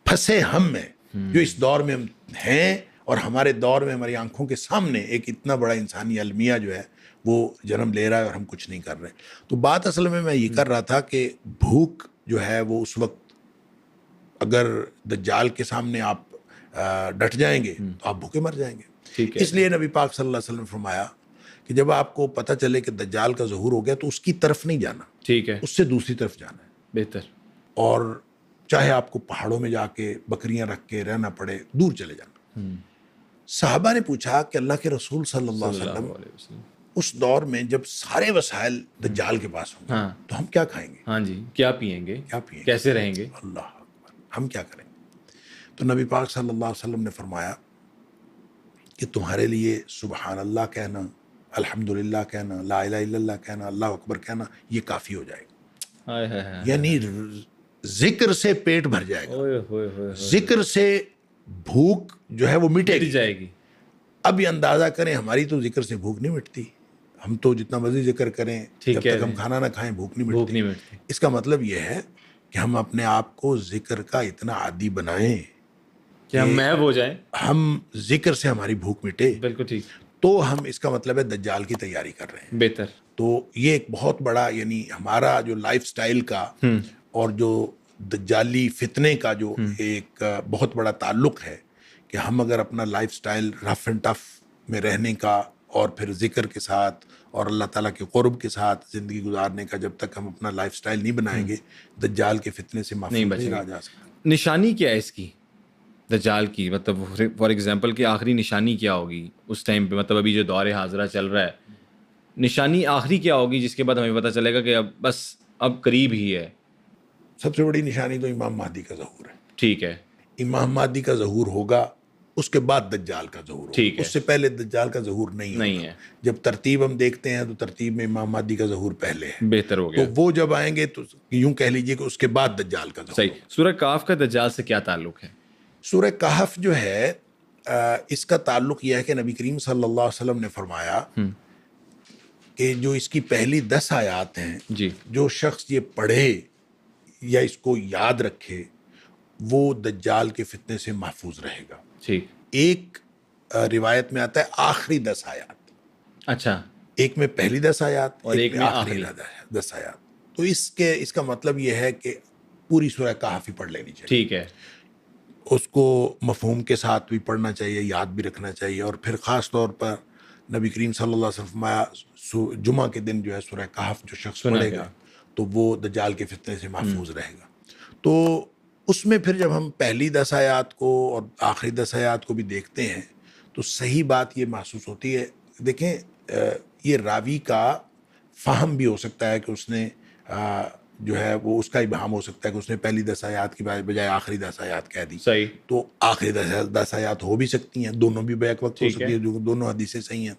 پھنسے ہم میں جو اس دور میں ہیں، اور ہمارے دور میں ہماری آنکھوں کے سامنے ایک اتنا بڑا انسانی المیہ جو ہے وہ جنم لے رہا ہے اور ہم کچھ نہیں کر رہے۔ تو بات اصل میں یہ کر رہا تھا کہ بھوک جو ہے وہ اس وقت اگر دجال کے سامنے آپ ڈٹ جائیں گے تو آپ بھوکے مر جائیں گے۔ اس لیے نبی پاک صلی اللہ علیہ وسلم نے فرمایا کہ جب آپ کو پتہ چلے کہ دجال کا ظہور ہو گیا تو اس کی طرف نہیں جانا، ٹھیک ہے، اس سے دوسری طرف جانا ہے۔ بہتر۔ اور چاہے آپ کو پہاڑوں میں جا کے بکریاں رکھ کے رہنا پڑے، دور چلے جانا۔ صحابہ نے پوچھا کہ اللہ کے رسول صلی اللہ علیہ وسلم اس دور میں جب سارے وسائل دجال کے پاس ہوں گے تو ہم کیا کھائیں گے؟ ہاں جی، کیا پئیں گے؟ کیسے رہیں گے؟ اللہ اکبر، ہم کیا کریں گے؟ تو نبی پاک صلی اللہ علیہ وسلم نے فرمایا کہ تمہارے لیے سبحان اللہ کہنا، الحمدللہ کہنا، لا الہ الا اللہ کہنا، اللہ اکبر کہنا، یہ کافی ہو جائے گا۔ یعنی ذکر سے پیٹ بھر جائے گا, اوئے ہوئے ہوئے ذکر سے بھوک جو ہے وہ مٹے مٹ گی. جائے گی. اب یہ اندازہ کریں, ہماری تو ذکر سے بھوک نہیں مٹتی, ہم تو جتنا مرضی ذکر کریں جب تک ہم کھانا نہ کھائیں بھوک نہیں بھوک مٹتی. نہیں مٹتی. اس کا مطلب یہ ہے کہ ہم اپنے آپ کو ذکر کا اتنا عادی بنائیں کہ ہم محو ہو جائیں. ہم ذکر سے ہماری بھوک مٹے, بالکل ٹھیک. تو ہم اس کا مطلب ہے دجال کی تیاری کر رہے ہیں. بہتر. تو یہ ایک بہت بڑا, یعنی ہمارا جو لائف سٹائل کا اور جو دجالی فتنے کا جو ایک بہت بڑا تعلق ہے کہ ہم اگر اپنا life style rough and tough میں رہنے کا اور پھر ذکر کے ساتھ اور اللہ تعالیٰ کے قرب کے ساتھ زندگی گزارنے کا, جب تک ہم اپنا لائف سٹائل نہیں بنائیں گے دجال کے فتنے سے محفوظ نہیں رہا جا سکتا. نشانی کیا ہے اس کی, دجال کی؟ مطلب فار ایگزامپل کہ آخری نشانی کیا ہوگی اس ٹائم پہ, مطلب ابھی جو دور حاضرہ چل رہا ہے, نشانی آخری کیا ہوگی جس کے بعد ہمیں پتہ چلے گا کہ اب بس اب قریب ہی ہے؟ سب سے بڑی نشانی تو امام مہدی کا ظہور ہے. ٹھیک ہے. امام مہدی کا ظہور ہوگا, اس کے بعد دجال کا ظہور ہوگا. ٹھیک ہے. اس سے پہلے دجال کا ظہور نہیں ہے. جب ترتیب ہم دیکھتے ہیں تو ترتیب میں امام مہدی کا ظہور پہلے ہے. بہتر ہو گیا. تو وہ جب آئیں گے تو یوں کہہ لیجئے کہ اس کے بعد دجال کا ظہور. صحیح. سورہ کہف کا دجال سے کیا تعلق ہے؟ سورہ کہف جو ہے اس کا تعلق یہ ہے کہ نبی کریم صلی اللہ علیہ وسلم نے فرمایا کہ جو اس کی پہلی 10 آیات ہیں, جی, جو شخص یہ پڑھے یا اس کو یاد رکھے وہ دجال کے فتنے سے محفوظ رہے گا. ٹھیک. ایک روایت میں آتا ہے آخری 10 آیات. اچھا. ایک میں پہلی 10 آیات اور ایک میں آخری 10 آیات. تو اس کا مطلب یہ ہے کہ پوری سورہ کہف ہی پڑھ لینی چاہیے. ٹھیک ہے. اس کو مفہوم کے ساتھ بھی پڑھنا چاہیے, یاد بھی رکھنا چاہیے, اور پھر خاص طور پر نبی کریم صلی اللہ علیہ وسلم فرمایا جمعہ کے دن جو ہے سورہ کہف جو شخص پڑھے گا تو وہ دجال کے فتنے سے محفوظ رہے گا. تو اس میں پھر جب ہم پہلی 10 آیات کو اور آخری 10 آیات کو بھی دیکھتے ہیں تو صحیح بات یہ محسوس ہوتی ہے. دیکھیں یہ راوی کا فہم بھی ہو سکتا ہے کہ اس نے جو ہے وہ اس کا ابہام ہو سکتا ہے کہ اس نے پہلی 10 آیات کی بجائے آخری 10 آیات کہہ دی. صحیح. تو آخری 10 آیات ہو بھی سکتی ہیں, دونوں بھی بیک وقت ہو سکتی ہیں, جو دونوں حدیثیں صحیح ہیں.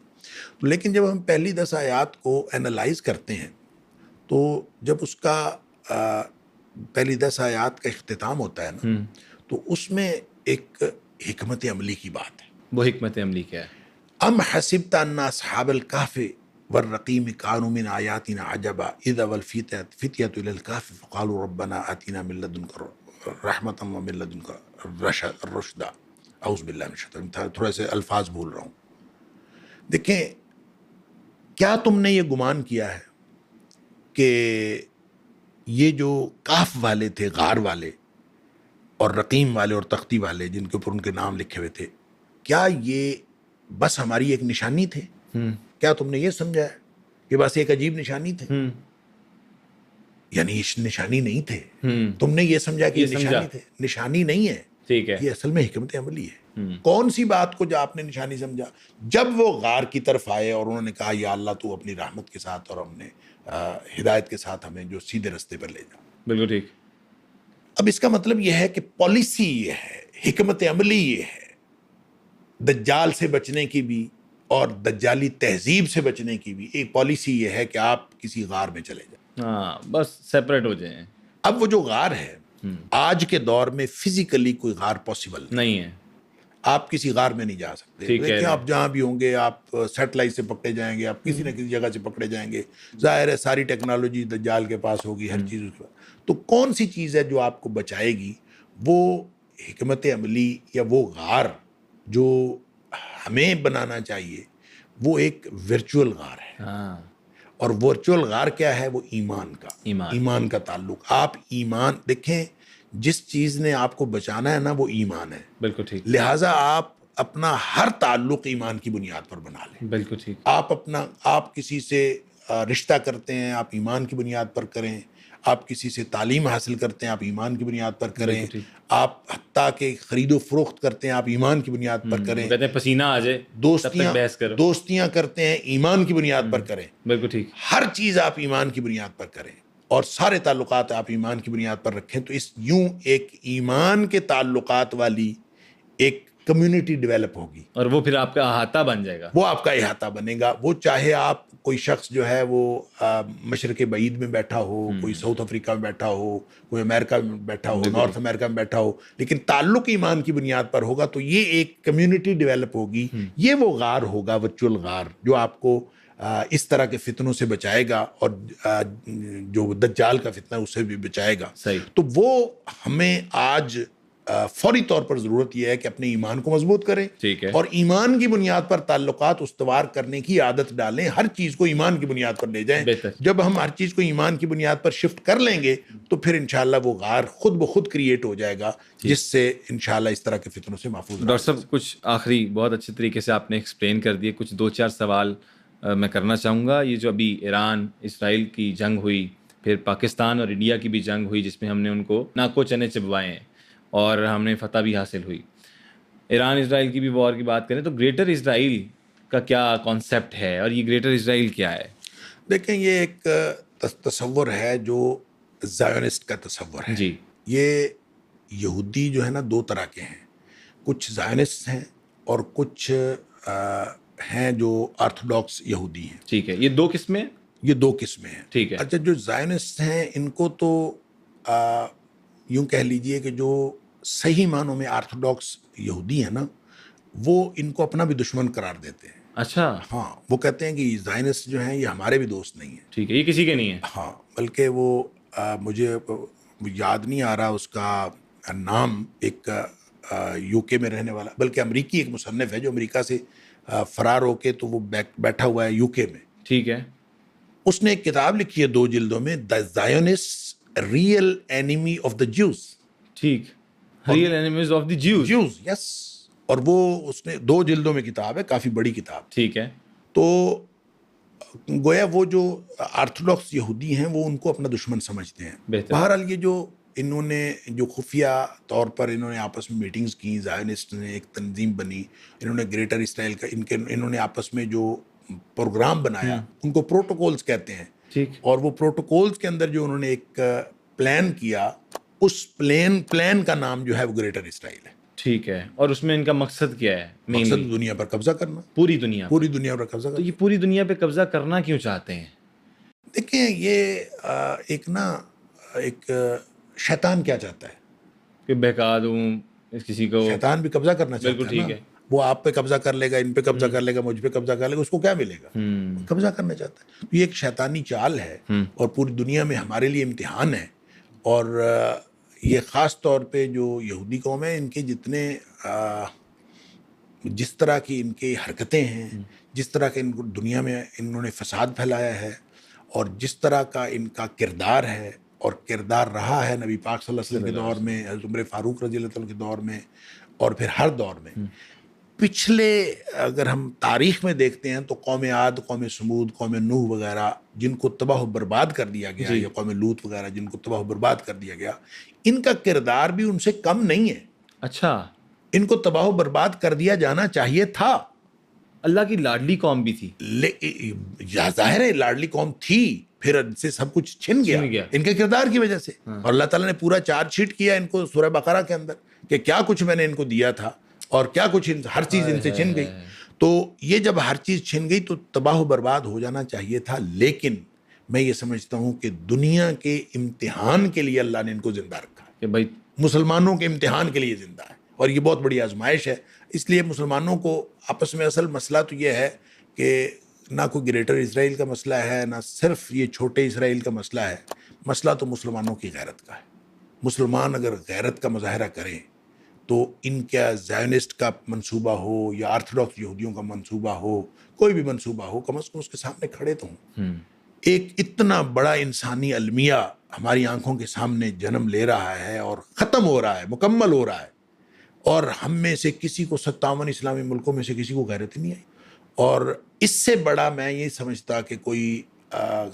لیکن جب ہم پہلی 10 آیات کو اینالائز کرتے ہیں تو جب اس کا پہلی 10 آیات کا اختتام ہوتا ہے نا تو اس میں ایک حکمت عملی کی بات ہے. وہ حکمت عملی کیا ہے؟ ام حسبت ان اصحاب الکهف والرقیم كانوا من آیاتنا عجبا اذا والفتية الى الكهف فقالوا ربنا آتنا من لدنك رحمة ومن لدنك الرشد. اعوذ باللہ من الشیطان, تھوڑے سے الفاظ بھول رہا ہوں. دیکھیں, کیا تم نے یہ گمان کیا ہے کہ یہ جو کاف والے تھے, غار والے اور رقیم والے اور تختی والے جن کے اوپر ان کے نام لکھے ہوئے تھے, کیا یہ بس ہماری ایک نشانی تھے؟ کیا تم نے یہ سمجھا ہے کہ بس ایک عجیب نشانی تھے؟ یعنی یہ نشانی نہیں تھے. تم نے یہ سمجھا کہ یہ نشانی تھے. نشانی نہیں ہے. ٹھیک ہے. یہ اصل میں حکمت عملی ہے. کون سی بات کو جو آپ نے نشانی سمجھا؟ جب وہ غار کی طرف آئے اور انہوں نے کہا یا اللہ تو اپنی رحمت کے ساتھ اور ہم نے ہدایت کے ساتھ ہمیں جو سیدھے رستے پر لے جا. بالکل ٹھیک. اب اس کا مطلب یہ ہے کہ پالیسی یہ ہے, حکمت عملی یہ ہے, دجال سے بچنے کی بھی اور دجالی تہذیب سے بچنے کی بھی ایک پالیسی یہ ہے کہ آپ کسی غار میں چلے جائیں. ہاں, بس سیپریٹ ہو جائیں. اب وہ جو غار ہے آج کے دور میں فزیکلی کوئی غار پاسبل نہیں ہے. آپ کسی غار میں نہیں جا سکتے. دیکھیں آپ جہاں بھی ہوں گے آپ سیٹلائٹ سے پکڑے جائیں گے, آپ کسی نہ کسی جگہ سے پکڑے جائیں گے. ظاہر ہے ساری ٹیکنالوجی دجال کے پاس ہوگی, ہر چیز اس کے پاس. تو کون سی چیز ہے جو آپ کو بچائے گی؟ وہ حکمت عملی یا وہ غار جو ہمیں بنانا چاہیے وہ ایک ورچوئل غار ہے. اور ورچوئل غار کیا ہے؟ وہ ایمان کا تعلق. آپ ایمان دیکھیں, جس چیز نے آپ کو بچانا ہے نا وہ ایمان ہے. بالکل ٹھیک. لہٰذا آپ اپنا ہر تعلق ایمان کی بنیاد پر بنا لیں. بالکل ٹھیک. آپ کسی سے رشتہ کرتے ہیں آپ ایمان کی بنیاد پر کریں. آپ کسی سے تعلیم حاصل کرتے ہیں آپ ایمان کی بنیاد پر کریں. آپ حتیٰ کہ خرید و فروخت کرتے ہیں آپ ایمان کی بنیاد پر کریں. کہتے ہیں پسینہ آ جائے دوستیاں کرتے ہیں ایمان کی بنیاد پر کریں. بالکل ٹھیک. ہر چیز آپ ایمان کی بنیاد پر کریں اور سارے تعلقات آپ ایمان کی بنیاد پر رکھیں. تو اس یوں ایک ایمان کے تعلقات والی ایک کمیونٹی ڈیولپ ہوگی اور وہ پھر آپ کا احاطہ بن جائے گا. وہ آپ کا احاطہ بنے گا. وہ چاہے آپ کوئی شخص جو ہے وہ مشرق بعید میں بیٹھا ہو, کوئی ساؤتھ افریقہ میں بیٹھا ہو, کوئی امریکہ میں بیٹھا ہو, نارتھ امریکہ میں بیٹھا ہو, لیکن تعلق ایمان کی بنیاد پر ہوگا تو یہ ایک کمیونٹی ڈیولپ ہوگی. یہ وہ غار ہوگا, ورچوئل غار, جو آپ کو اس طرح کے فتنوں سے بچائے گا اور جو دجال کا فتنہ ہے اس سے بھی بچائے گا. صحیح. تو وہ ہمیں آج فوری طور پر ضرورت یہ ہے کہ اپنے ایمان کو مضبوط کریں ٹھیک ہے. اور ایمان کی بنیاد پر تعلقات استوار کرنے کی عادت ڈالیں. ہر چیز کو ایمان کی بنیاد پر لے جائیں. بہتر. جب ہم ہر چیز کو ایمان کی بنیاد پر شفٹ کر لیں گے تو پھر انشاءاللہ وہ غار خود بخود کریٹ ہو جائے گا, جس سے انشاءاللہ اس طرح کے فتنوں سے محفوظ. ڈاکٹر صاحب کچھ آخری بہت اچھے طریقے سے آپ نے ایکسپلین کر دیے. کچھ 2-4 سوال میں کرنا چاہوں گا. یہ جو ابھی ایران اسرائیل کی جنگ ہوئی, پھر پاکستان اور انڈیا کی بھی جنگ ہوئی جس میں ہم نے ان کو ناکو چنے چبوائے ہیں اور ہم نے فتح بھی حاصل ہوئی. ایران اسرائیل کی بھی وار کی بات کریں تو گریٹر اسرائیل کا کیا کانسیپٹ ہے اور یہ گریٹر اسرائیل کیا ہے؟ دیکھیں, یہ ایک تصور ہے جو زائونسٹ کا تصور ہے. جی. یہ یہودی جو ہے نا 2 طرح کے ہیں. کچھ زائونسٹ ہیں اور کچھ ہیں جو آرتھوڈاکس یہودی ہیں. ٹھیک ہے. یہ 2 قسمیں؟ یہ 2 قسمیں ہیں. ٹھیک ہے. اچھا, جو زائونسٹ ہیں ان کو تو یوں کہہ لیجئے کہ جو صحیح معنوں میں آرتھوڈاکس یہودی ہیں نا, وہ ان کو اپنا بھی دشمن قرار دیتے ہیں. اچھا. ہاں, وہ کہتے ہیں کہ زائونسٹ جو ہیں یہ ہمارے بھی دوست نہیں ہیں. ٹھیک ہے. یہ کسی کے نہیں ہے؟ ہاں, بلکہ وہ مجھے یاد نہیں آ رہا اس کا نام, ایک یو کے میں رہنے والا, بلکہ امریکی ایک مصنف ہے جو امریکہ سے فرار ہو کے تو وہ بیٹھا ہوا ہے یو کے میں. ٹھیک ہے. اس نے ایک کتاب لکھی ہے 2 جلدوں میں, the Zionist real enemy of the Jews. ٹھیک. Real enemies of the Jews. Yes. اور وہ اس نے 2 جلدوں میں کتاب ہے, کافی بڑی کتاب. ٹھیک ہے. تو گویا وہ جو آرتھوڈاکس یہودی ہیں وہ ان کو اپنا دشمن سمجھتے ہیں. بہتر. بہرحال یہ جو انہوں نے جو خفیہ طور پر انہوں نے آپس میں میٹنگز کی, زائونسٹ نے ایک تنظیم بنی, انہوں نے گریٹر اسرائیل کا انہوں نے آپس میں جو پروگرام بنایا ان کو پروٹوکولز کہتے ہیں. ٹھیک. اور وہ پروٹوکولز کے اندر جو انہوں نے ایک پلان کیا, اس پلان کا نام جو ہے وہ گریٹر اسرائیل ہے. ٹھیک ہے. اور اس میں ان کا مقصد کیا ہے؟ مقصد دنیا پر قبضہ کرنا. پوری دنیا پر قبضہ کرنا. تو یہ پوری دنیا پہ قبضہ کرنا کیوں چاہتے ہیں؟ دیکھیں, یہ ایک شیطان کیا چاہتا ہے کہ بہکا دوں کسی کو. شیطان بھی قبضہ کرنا چاہتا ہے. بالکل ٹھیک ہے. وہ آپ پہ قبضہ کر لے گا, ان پہ قبضہ کر لے گا, مجھ پہ قبضہ کر لے گا, اس کو کیا ملے گا؟ قبضہ کرنا چاہتا ہے. تو یہ ایک شیطانی چال ہے اور پوری دنیا میں ہمارے لیے امتحان ہے. اور یہ خاص طور پہ جو یہودی قوم ہے, ان کے جتنے جس طرح کی ان کی حرکتیں ہیں, جس طرح کے دنیا میں انہوں نے فساد پھیلایا ہے, اور جس طرح کا ان کا کردار ہے اور کردار رہا ہے نبی پاک صلی اللہ علیہ وسلم کے دور میں, حضرت عمر فاروق رضی اللہ عنہ کے دور میں, اور پھر ہر دور میں. پچھلے اگر ہم تاریخ میں دیکھتے ہیں تو قوم عاد, قوم سمود, قوم نوح وغیرہ جن کو تباہ و برباد کر دیا گیا, یا قوم لوط وغیرہ جن کو تباہ و برباد کر دیا گیا, ان کا کردار بھی ان سے کم نہیں ہے. اچھا. ان کو تباہ و برباد کر دیا جانا چاہیے تھا. اللہ کی لاڈلی قوم بھی تھی. ظاہر ہے لاڈلی قوم تھی, پھر ان سے سب کچھ چھن گیا ان کے کردار کی وجہ سے. اور اللہ تعالیٰ نے پورا چارج شیٹ کیا ان کو سورہ بقرہ کے اندر کہ کیا کچھ میں نے ان کو دیا تھا اور کیا کچھ ہر چیز ان سے چھن گئی. تو یہ جب ہر چیز چھن گئی تو تباہ و برباد ہو جانا چاہیے تھا. لیکن میں یہ سمجھتا ہوں کہ دنیا کے امتحان کے لیے اللہ نے ان کو زندہ رکھا ہے, کہ بھائی مسلمانوں کے امتحان کے لیے زندہ ہے. اور یہ بہت بڑی آزمائش ہے. اس لیے مسلمانوں کو آپس میں اصل مسئلہ تو یہ ہے کہ نہ کوئی گریٹر اسرائیل کا مسئلہ ہے, نہ صرف یہ چھوٹے اسرائیل کا مسئلہ ہے. مسئلہ تو مسلمانوں کی غیرت کا ہے. مسلمان اگر غیرت کا مظاہرہ کریں تو ان کا زائونسٹ کا منصوبہ ہو یا آرتھوڈاکس یہودیوں کا منصوبہ ہو, کوئی بھی منصوبہ ہو, کم از کم اس کے سامنے کھڑے تو ہوں. ایک اتنا بڑا انسانی المیہ ہماری آنکھوں کے سامنے جنم لے رہا ہے اور ختم ہو رہا ہے, مکمل ہو رہا ہے, اور ہم میں سے کسی کو 57 اسلامی ملکوں میں سے کسی کو غیرت ہی نہیں آئی. اور اس سے بڑا میں یہ سمجھتا کہ کوئی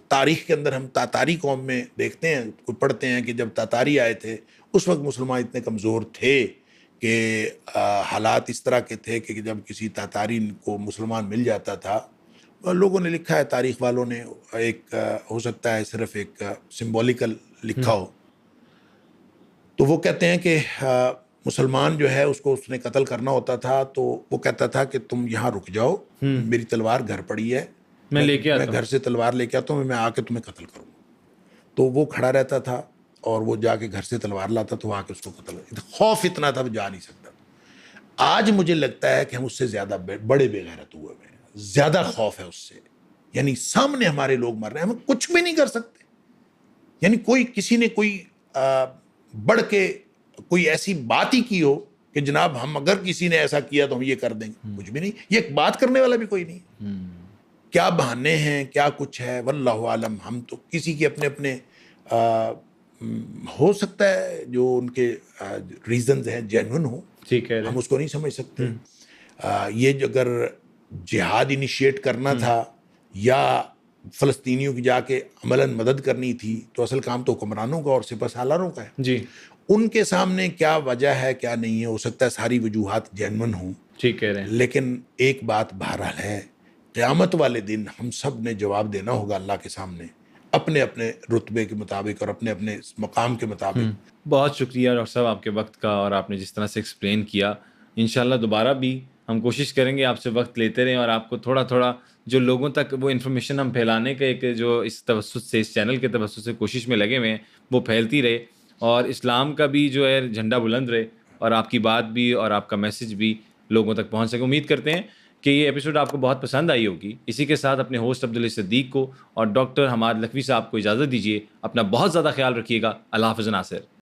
تاریخ کے اندر ہم تاتاری قوم میں دیکھتے ہیں, کوئی پڑھتے ہیں کہ جب تاتاری آئے تھے اس وقت مسلمان اتنے کمزور تھے کہ حالات اس طرح کے تھے کہ جب کسی تاتاری کو مسلمان مل جاتا تھا, لوگوں نے لکھا ہے, تاریخ والوں نے, ایک ہو سکتا ہے صرف ایک سمبولیکل لکھا ہو, تو وہ کہتے ہیں کہ مسلمان جو ہے اس کو اس نے قتل کرنا ہوتا تھا تو وہ کہتا تھا کہ تم یہاں رک جاؤ, میری تلوار گھر پڑی ہے, میں لے کے آتا میں ہوں. گھر سے تلوار لے کے آتا ہوں, میں آ کے تمہیں قتل کروں. تو وہ کھڑا رہتا تھا اور وہ جا کے گھر سے تلوار لاتا تو وہ آ کے اس کو قتل. خوف اتنا تھا وہ جا نہیں سکتا. آج مجھے لگتا ہے کہ ہم اس سے زیادہ بڑے بے غیرت ہوئے ہوئے ہیں, زیادہ خوف ہے اس سے. یعنی سامنے ہمارے لوگ مر رہے ہیں, ہم کچھ بھی نہیں کر سکتے. یعنی کسی نے کوئی بڑھ کے کوئی ایسی بات ہی کی ہو کہ جناب ہم اگر کسی نے ایسا کیا تو ہم یہ کر دیں گے, کچھ بھی نہیں. یہ ایک بات کرنے والا بھی کوئی نہیں. کیا بہانے ہیں, کیا کچھ ہے, واللہ عالم. ہم تو کسی کے اپنے ہو سکتا ہے جو ان کے ریزنز ہیں جینون ہوں, ٹھیک ہے. ہم اس کو نہیں سمجھ سکتے. یہ جو اگر جہاد انیشیٹ کرنا تھا یا فلسطینیوں کی جا کے عملاً مدد کرنی تھی تو اصل کام تو حکمرانوں کا اور سپہ سالاروں کا ہے. جی ان کے سامنے کیا وجہ ہے کیا نہیں ہے, ہو سکتا ہے ساری وجوہات جینون ہوں, ٹھیک کہہ رہے ہیں. لیکن ایک بات بہرحال ہے, قیامت والے دن ہم سب نے جواب دینا ہوگا اللہ کے سامنے اپنے اپنے رتبے کے مطابق اور اپنے اپنے مقام کے مطابق. بہت شکریہ ڈاکٹر صاحب آپ کے وقت کا, اور آپ نے جس طرح سے ایکسپلین کیا. انشاءاللہ دوبارہ بھی ہم کوشش کریں گے آپ سے وقت لیتے رہیں اور آپ کو تھوڑا تھوڑا جو لوگوں تک وہ انفارمیشن ہم پھیلانے کا ایک جو اس توسط سے, اس چینل کے توسط سے کوشش میں لگے ہوئے ہیں وہ پھیلتی رہے, اور اسلام کا بھی جو ہے جھنڈا بلند رہے, اور آپ کی بات بھی اور آپ کا میسج بھی لوگوں تک پہنچ سکے. امید کرتے ہیں کہ یہ ایپیسوڈ آپ کو بہت پسند آئی ہوگی. اسی کے ساتھ اپنے ہوسٹ عبداللہ صدیق کو اور ڈاکٹر حماد لکھوی صاحب کو اجازت دیجیے. اپنا بہت زیادہ خیال رکھیے گا. اللہ حافظ ناصر.